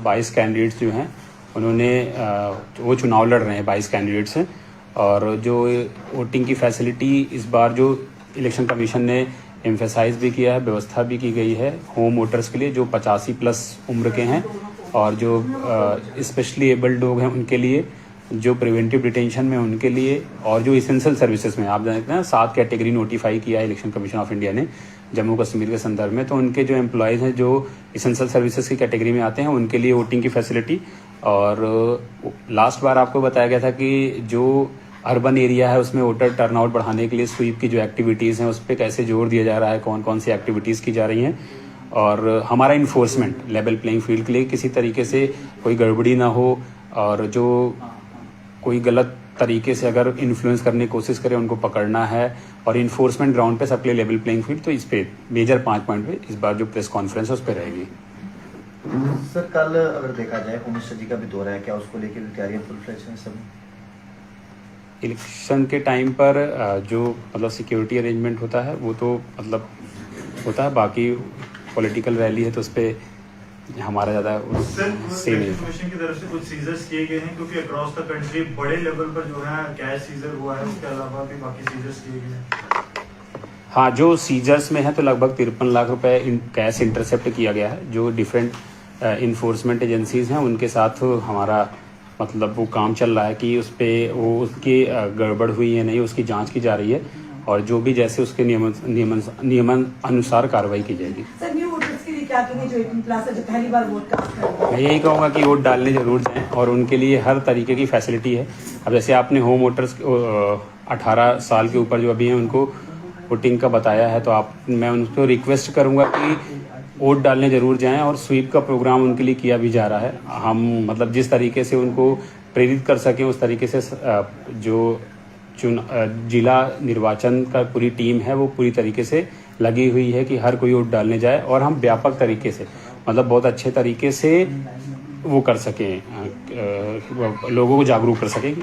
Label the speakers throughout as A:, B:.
A: 22 candidates जो हैं उन्होंने वो चुनाव लड़ रहे हैं, 22 कैंडिडेट्स हैं। और जो वोटिंग की फैसिलिटी इस बार जो इलेक्शन कमीशन ने एम्फेसाइज भी किया है, व्यवस्था भी की गई है होम वोटर्स के लिए जो 85+ उम्र के हैं, और जो स्पेशली एबल्ड लोग हैं उनके लिए, जो प्रिवेंटिव डिटेंशन में उनके लिए, और जो इसेंशियल सर्विसेज में आप जानते हैं 7 कैटेगरी नोटिफाई किया है इलेक्शन कमीशन ऑफ इंडिया ने जम्मू कश्मीर के संदर्भ में। तो उनके जो एम्प्लॉयज़ हैं जो इसेंशियल सर्विसेज की कैटेगरी में आते हैं उनके लिए वोटिंग की फैसिलिटी। और लास्ट बार आपको बताया गया था कि जो अर्बन एरिया है उसमें वोटर टर्नआउट बढ़ाने के लिए स्वीप की जो एक्टिविटीज़ हैं उस पर कैसे जोर दिया जा रहा है, कौन कौन सी एक्टिविटीज़ की जा रही हैं, और हमारा इन्फोर्समेंट लेवल प्लेइंग फील्ड के लिए किसी तरीके से कोई गड़बड़ी ना हो, और जो कोई गलत तरीके से अगर इन्फ्लुएंस करने की कोशिश करे उनको पकड़ना है, और इन्फोर्समेंट ग्राउंड पे सबके लिए लेवल प्लेइंग फील्ड। तो इस पे मेजर 5 पॉइंट पे इस बार जो प्रेस कॉन्फ्रेंस है उस पर रहेगी।
B: सर कल अगर देखा जाए होम मिनिस्टर जी का भी दौरा है, क्या उसको लेकर भी तैयारियां फुल फ्लेज हैं सब?
A: इलेक्शन के टाइम पर जो मतलब सिक्योरिटी अरेंजमेंट होता है वो तो मतलब होता है, बाकी पॉलिटिकल रैली है तो उस पर हमारा ज़्यादा सेम नहीं।
C: कमीशन की तरफ से कुछ सीजर्स किए गए हैं क्योंकि अक्रॉस द कंट्री बड़े लेवल पर जो है कैश सीजर हुआ है, उसके अलावा भी बाकी सीजर्स किए गए हैं।
A: हाँ, जो सीजर्स में है तो लगभग 53 लाख रुपए कैश इंटरसेप्ट किया गया है। जो डिफरेंट इन्फोर्समेंट एजेंसीज हैं उनके साथ हमारा मतलब वो काम चल रहा है कि उस पर वो उसकी गड़बड़ हुई है नहीं, उसकी जांच की जा रही है, और जो भी जैसे उसके नियमन अनुसार कार्रवाई की जाएगी।
D: सर न्यू वोटर्स के लिए क्या कहेंगे जो 18+ है, जो पहली बार वोट कास्ट कर रहे हैं?
A: मैं यही कहूँगा कि वोट डालने जरूर जाएं, और उनके लिए हर तरीके की फैसिलिटी है। अब जैसे आपने होम वोटर्स 18 साल के ऊपर जो अभी हैं उनको वोटिंग का बताया है, तो मैं उनको रिक्वेस्ट करूँगा कि वोट डालने जरूर जाएं, और स्वीप का प्रोग्राम उनके लिए किया भी जा रहा है। हम मतलब जिस तरीके से उनको प्रेरित कर सकें उस तरीके से जो जिला निर्वाचन का पूरी टीम है वो पूरी तरीके से लगी हुई है कि हर कोई वोट डालने जाए, और हम व्यापक तरीके से मतलब बहुत अच्छे तरीके से वो कर सकें, लोगों को जागरूक कर सकें कि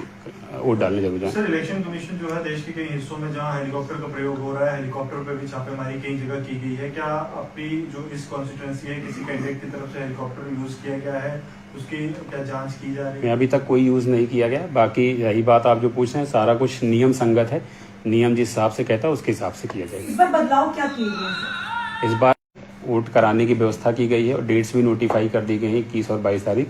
A: वोट डालने जरूर जाए।
C: सर इलेक्शन कमीशन जो है देश के कई हिस्सों में जहां हेलीकॉप्टर का प्रयोग हो रहा है, हेलीकॉप्टर पे भी छापेमारी कई जगह की गई है, क्या आपकी जो इस कॉन्स्टिट्यूएंसी है किसी कैंडिडेट की तरफ से हेलीकॉप्टर यूज किया गया है, उसकी क्या जांच की जा रही है?
A: अभी तक कोई यूज नहीं किया गया। बाकी यही बात आप जो पूछ रहे हैं सारा कुछ नियम संगत है, नियम जिस हिसाब से कहता है उसके हिसाब से किया जाएगा।
D: इस बार बदलाव क्या किए गए?
A: इस बार वोट कराने की व्यवस्था की गई है और डेट्स भी नोटिफाई कर दी गई हैं 21 और 22 तारीख।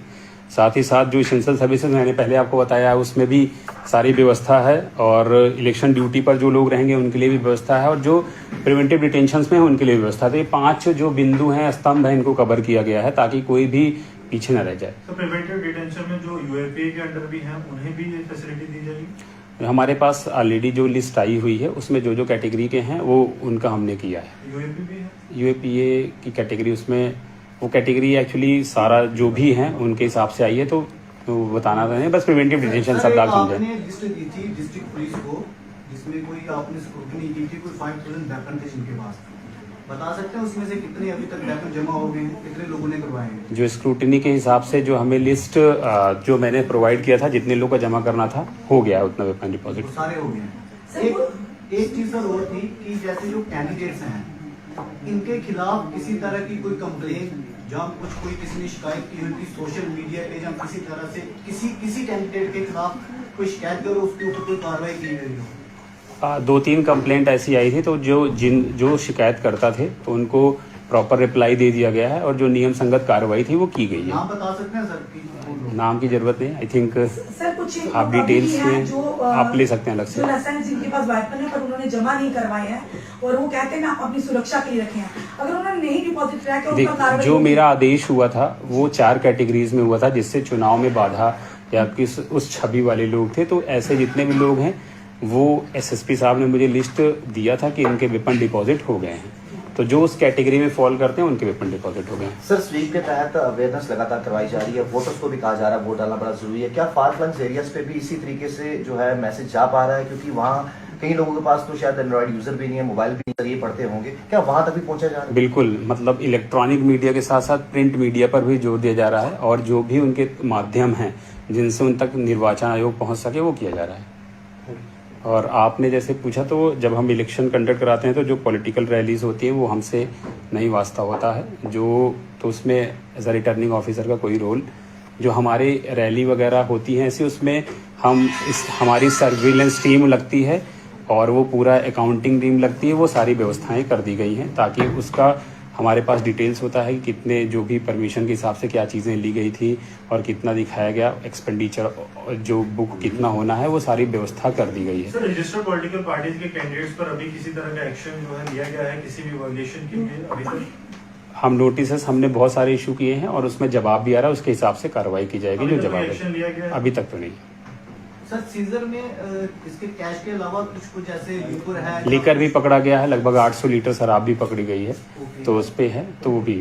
A: साथ ही साथ जो इसेंशियल सर्विसेज मैंने पहले आपको बताया उसमें भी सारी व्यवस्था है, और इलेक्शन ड्यूटी पर जो लोग रहेंगे उनके लिए भी व्यवस्था है, और जो प्रिवेंटिव डिटेंशंस में है उनके लिए व्यवस्था है। तो ये 5 जो बिंदु हैं, स्तंभ हैं, इनको कवर किया गया है ताकि कोई भी पीछे न रह जाए।
C: तो प्रिवेंटिव डिटेंशन में जो यूएपीए के अंडर भी हैं उन्हें भी ये फैसिलिटी दी जाएगी?
A: हमारे पास ऑलरेडी जो लिस्ट आई हुई है उसमें जो जो कैटेगरी के हैं वो उनका हमने किया है।
C: यूएपी भी है?
A: यूएपीए की कैटेगरी, उसमें वो कैटेगरी एक्चुअली सारा जो भी है उनके हिसाब से आई है, तो बताना नहीं, बस प्रिवेंटिव डिटेंशन शब्द आप समझे।
E: आपने लिस्ट दी थी डिस्ट्रिक्ट पुलिस को जिसमें कोई आपने स्क्रूटनी की थी, कोई 5000 वेपन थे जिनके पास, बता सकते हैं उसमें से कितने अभी तक वेपन जमा हो गए हैं, कितने लोगों ने करवाए हैं?
A: जो स्क्रूटनी के हिसाब से जो हमें लिस्ट जो मैंने प्रोवाइड किया था जितने लोगों का जमा करना था हो गया है उतना वेपन डिपॉजिट
E: सारे हो गए हैं। एक चीज सर और थी कि जैसे जो कैंडिडेट्स हैं इनके खिलाफ किसी तरह की कोई कंप्लेन जहाँ कोई किसी ने शिकायत की हुई सोशल मीडिया पे, या किसी तरह से किसी कैंडिडेट के खिलाफ कोई शिकायत करो उसके ऊपर कोई कार्रवाई की गई हो?
A: 2-3 कंप्लेंट ऐसी आई थी, तो जो शिकायत करता थे तो उनको प्रॉपर रिप्लाई दे दिया गया है, और जो नियम संगत कार्रवाई थी वो की गई है।
E: नाम बता सकते हैं सर?
A: नाम की जरूरत नहीं, आई थिंक
D: सर कुछ
A: आप डिटेल्स में आप ले सकते हैं अलग से।
D: जो लाइसेंस जिनके पास वेपन है पर उन्होंने जमा नहीं करवाए हैं और वो कहते हैं मैं अपनी सुरक्षा के लिए रखे हैं, अगर उन्होंने नहीं डिपॉजिट किया तो उनका कार्रवाई?
A: जो मेरा आदेश हुआ था वो 4 कैटेगरीज में हुआ था जिससे चुनाव में बाधा या किस उस छवि वाले लोग थे, तो ऐसे जितने भी लोग हैं वो एसएसपी साहब ने मुझे लिस्ट दिया था कि इनके वेपन डिपॉजिट हो गए हैं, तो जो उस कैटेगरी में फॉल करते हैं उनके वेपन डिपॉजिट हो गए हैं।
B: सर स्वीप के तहत अवेयरनेस लगातार करवाई जा रही है, वोटर्स को भी कहा जा रहा है वोट डालना बड़ा जरूरी है, क्या फार फ्लंग्स एरियाज पे भी इसी तरीके से जो है मैसेज जा पा रहा है? क्योंकि वहाँ कई लोगों के पास तो शायद एंड्रॉइड यूजर भी नहीं है, मोबाइल भी जरिए पढ़ते होंगे, क्या वहां तक भी पहुंचा जा रहा है?
A: बिल्कुल, मतलब इलेक्ट्रॉनिक मीडिया के साथ साथ प्रिंट मीडिया पर भी जोर दिया जा रहा है, और जो भी उनके माध्यम हैं जिनसे उन तक निर्वाचन आयोग पहुंच सके वो किया जा रहा है। और आपने जैसे पूछा, तो जब हम इलेक्शन कंडक्ट कराते हैं तो जो पॉलिटिकल रैलीज होती है वो हमसे नहीं वास्ता होता है, जो तो उसमें एज अ रिटर्निंग ऑफिसर का कोई रोल, जो हमारे रैली वगैरह होती हैं ऐसी उसमें हमारी सर्विलेंस टीम लगती है और वो पूरा अकाउंटिंग टीम लगती है, वो सारी व्यवस्थाएं कर दी गई हैं ताकि उसका हमारे पास डिटेल्स होता है कि कितने जो भी परमिशन के हिसाब से क्या चीज़ें ली गई थी और कितना दिखाया गया एक्सपेंडिचर, जो बुक कितना होना है, वो सारी व्यवस्था कर दी गई है।
C: सर, रजिस्टर्ड पॉलिटिकल पार्टीज के कैंडिडेट्स पर अभी किसी तरह का एक्शन जो है लिया गया है किसी भी वायलेशन के लिए अभी तक?
A: हम नोटिस हमने बहुत सारे इशू किए हैं और उसमें जवाब भी आ रहा है, उसके हिसाब से कार्रवाई की जाएगी। जो जवाब
C: एक्शन लिया गया है
A: अभी तक तो नहीं।
E: सर सीजर में इसके कैश के अलावा कुछ ऐसे लिकर है?
A: लीकर भी पकड़ा गया है, लगभग 800 लीटर शराब भी पकड़ी गई है,
E: ओके।
A: तो उस पे है, तो वो भी